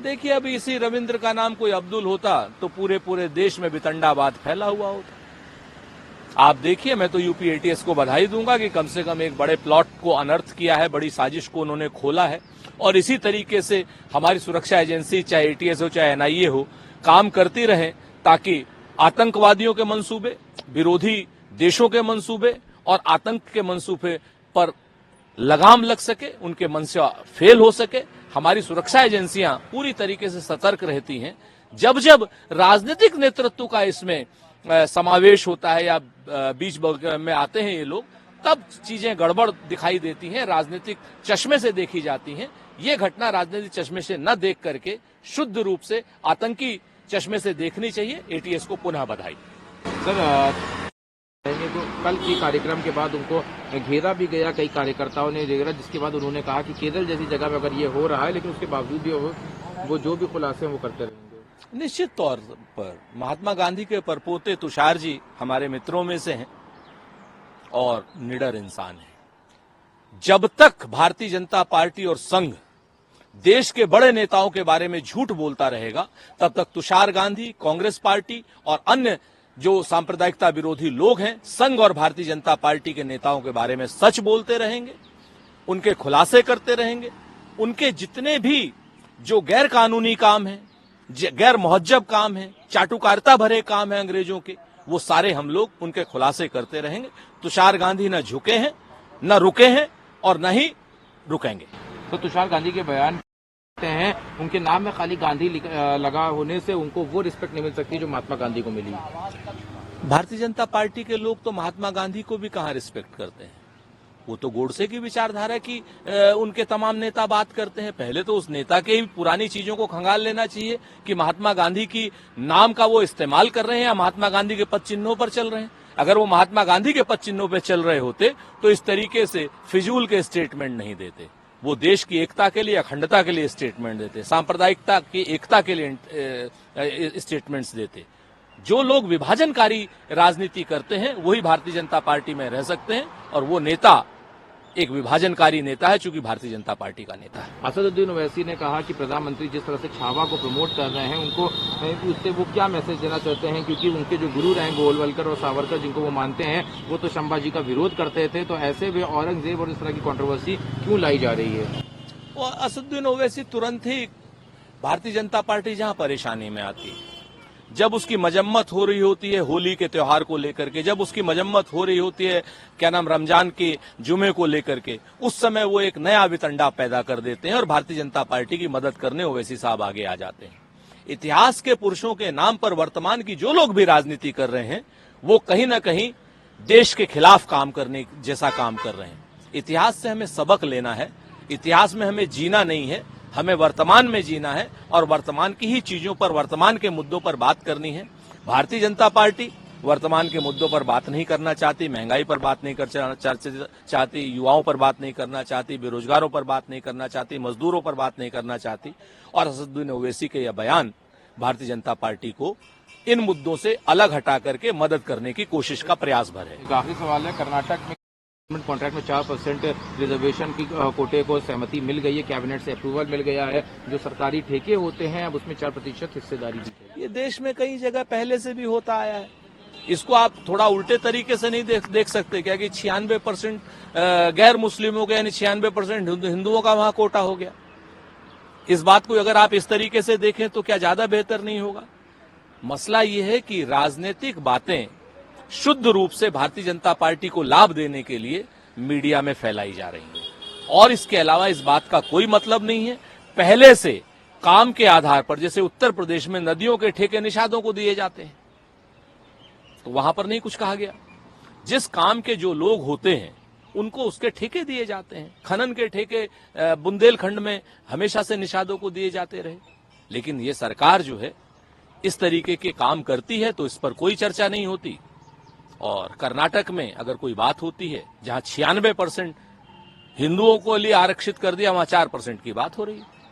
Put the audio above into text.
देखिए, अभी इसी रविंद्र का नाम कोई अब्दुल होता तो पूरे पूरे देश में वितंडावाद फैला हुआ होता। आप देखिए, मैं तो यूपी एटीएस को बधाई दूंगा कि कम से कम एक बड़े प्लॉट को अनर्थ किया है, बड़ी साजिश को उन्होंने खोला है। और इसी तरीके से हमारी सुरक्षा एजेंसी, चाहे एटीएस हो चाहे एनआईए हो, काम करती रहे ताकि आतंकवादियों के मंसूबे, विरोधी देशों के मंसूबे और आतंक के मंसूबे पर लगाम लग सके, उनके मंशा फेल हो सके। हमारी सुरक्षा एजेंसियां पूरी तरीके से सतर्क रहती हैं। जब जब राजनीतिक नेतृत्व का इसमें समावेश होता है या बीच में आते हैं ये लोग, तब चीजें गड़बड़ दिखाई देती हैं, राजनीतिक चश्मे से देखी जाती हैं। ये घटना राजनीतिक चश्मे से न देख करके शुद्ध रूप से आतंकी चश्मे से देखनी चाहिए। एटीएस को पुनः बधाई। सर, तो कल के कार्यक्रम के बाद उनको घेरा भी गया, कई कार्यकर्ताओं ने घेरा, जिसके बाद उन्होंने कहा कि केरल जैसी जगह में अगर ये हो रहा है, लेकिन उसके बावजूद भी वो जो भी खुलासे हैं वो करते रहेंगे। निश्चित तौर पर महात्मा गांधी के परपोते तुषार जी हमारे मित्रों में से हैं और निडर इंसान हैं। जब तक भारतीय जनता पार्टी और संघ देश के बड़े नेताओं के बारे में झूठ बोलता रहेगा, तब तक तुषार गांधी, कांग्रेस पार्टी और अन्य जो सांप्रदायिकता विरोधी लोग हैं, संघ और भारतीय जनता पार्टी के नेताओं के बारे में सच बोलते रहेंगे, उनके खुलासे करते रहेंगे। उनके जितने भी जो गैर कानूनी काम हैं, गैर मुहज्जब काम हैं, चाटुकारिता भरे काम हैं अंग्रेजों के, वो सारे हम लोग उनके खुलासे करते रहेंगे। तुषार गांधी न झुके हैं, न रुके हैं और न ही रुकेंगे। तो तुषार गांधी के बयान हैं, उनके नाम में खाली गांधी लगा होने से उनको वो रिस्पेक्ट नहीं मिल सकती जो महात्मा गांधी को मिली। भारतीय जनता पार्टी के लोग तो महात्मा गांधी को भी कहां रिस्पेक्ट करते हैं। वो तो गोडसे की विचारधारा की उनके तमाम नेता बात करते हैं। पहले तो उस नेता के ही पुरानी चीजों को खंगाल लेना चाहिए कि महात्मा गांधी की नाम का वो इस्तेमाल कर रहे हैं या महात्मा गांधी के पद चिन्हों पर चल रहे हैं। अगर वो महात्मा गांधी के पद चिन्हों पर चल रहे होते तो इस तरीके से फिजूल के स्टेटमेंट नहीं देते। वो देश की एकता के लिए, अखंडता के लिए स्टेटमेंट देते, सांप्रदायिकता की एकता के लिए स्टेटमेंट्स देते। जो लोग विभाजनकारी राजनीति करते हैं वही भारतीय जनता पार्टी में रह सकते हैं, और वो नेता एक विभाजनकारी नेता है, चूंकि भारतीय जनता पार्टी का नेता है। असदुद्दीन ओवैसी ने कहा कि प्रधानमंत्री जिस तरह से छावा को प्रमोट कर रहे हैं, उनको उससे वो क्या मैसेज देना चाहते हैं, क्योंकि उनके जो गुरु रहे गोलवलकर और सावरकर, जिनको वो मानते हैं, वो तो संभाजी का विरोध करते थे। तो ऐसे में औरंगजेब और इस तरह की कंट्रोवर्सी क्यों लाई जा रही है? वो असदुद्दीन ओवैसी तुरंत ही भारतीय जनता पार्टी जहां परेशानी में आती है, जब उसकी मजम्मत हो रही होती है होली के त्योहार को लेकर के, जब उसकी मजम्मत हो रही होती है रमजान के जुमे को लेकर के, उस समय वो एक नया वितंडा पैदा कर देते हैं और भारतीय जनता पार्टी की मदद करने ओवैसी साहब आगे आ जाते हैं। इतिहास के पुरुषों के नाम पर वर्तमान की जो लोग भी राजनीति कर रहे हैं, वो कहीं ना कहीं देश के खिलाफ काम करने जैसा काम कर रहे हैं। इतिहास से हमें सबक लेना है, इतिहास में हमें जीना नहीं है, हमें वर्तमान में जीना है और वर्तमान की ही चीजों पर, वर्तमान के मुद्दों पर बात करनी है। भारतीय जनता पार्टी वर्तमान के मुद्दों पर बात नहीं करना चाहती, महंगाई पर बात नहीं करना चाहती, युवाओं पर बात नहीं करना चाहती, बेरोजगारों पर बात नहीं करना चाहती, मजदूरों पर बात नहीं करना चाहती। और असदुद्दीन ओवैसी के यह बयान भारतीय जनता पार्टी को इन मुद्दों से अलग हटा करके मदद करने की कोशिश का प्रयास भर है। आखिरी सवाल है, कर्नाटक में कॉन्ट्रैक्ट में 4% रिजर्वेशन की कोटे को सहमति मिल गई है, कैबिनेट से अप्रूवल मिल गया है। जो सरकारी ठेके होते हैं अब उसमें 4% हिस्सेदारी दी है। ये देश में कई जगह पहले से भी होता आया है। इसको आप थोड़ा उल्टे तरीके से नहीं देख सकते क्या कि 96% गैर मुस्लिमों के, यानी 96% हिंदुओं का वहां कोटा हो गया। इस बात को अगर आप इस तरीके से देखें तो क्या ज्यादा बेहतर नहीं होगा? मसला ये है कि राजनीतिक बातें शुद्ध रूप से भारतीय जनता पार्टी को लाभ देने के लिए मीडिया में फैलाई जा रही है, और इसके अलावा इस बात का कोई मतलब नहीं है। पहले से काम के आधार पर, जैसे उत्तर प्रदेश में नदियों के ठेके निषादों को दिए जाते हैं, तो वहां पर नहीं कुछ कहा गया। जिस काम के जो लोग होते हैं उनको उसके ठेके दिए जाते हैं। खनन के ठेके बुंदेलखंड में हमेशा से निषादों को दिए जाते रहे, लेकिन ये सरकार जो है इस तरीके के काम करती है तो इस पर कोई चर्चा नहीं होती। और कर्नाटक में अगर कोई बात होती है जहां 96% हिंदुओं को लिए आरक्षित कर दिया, वहां 4% की बात हो रही है।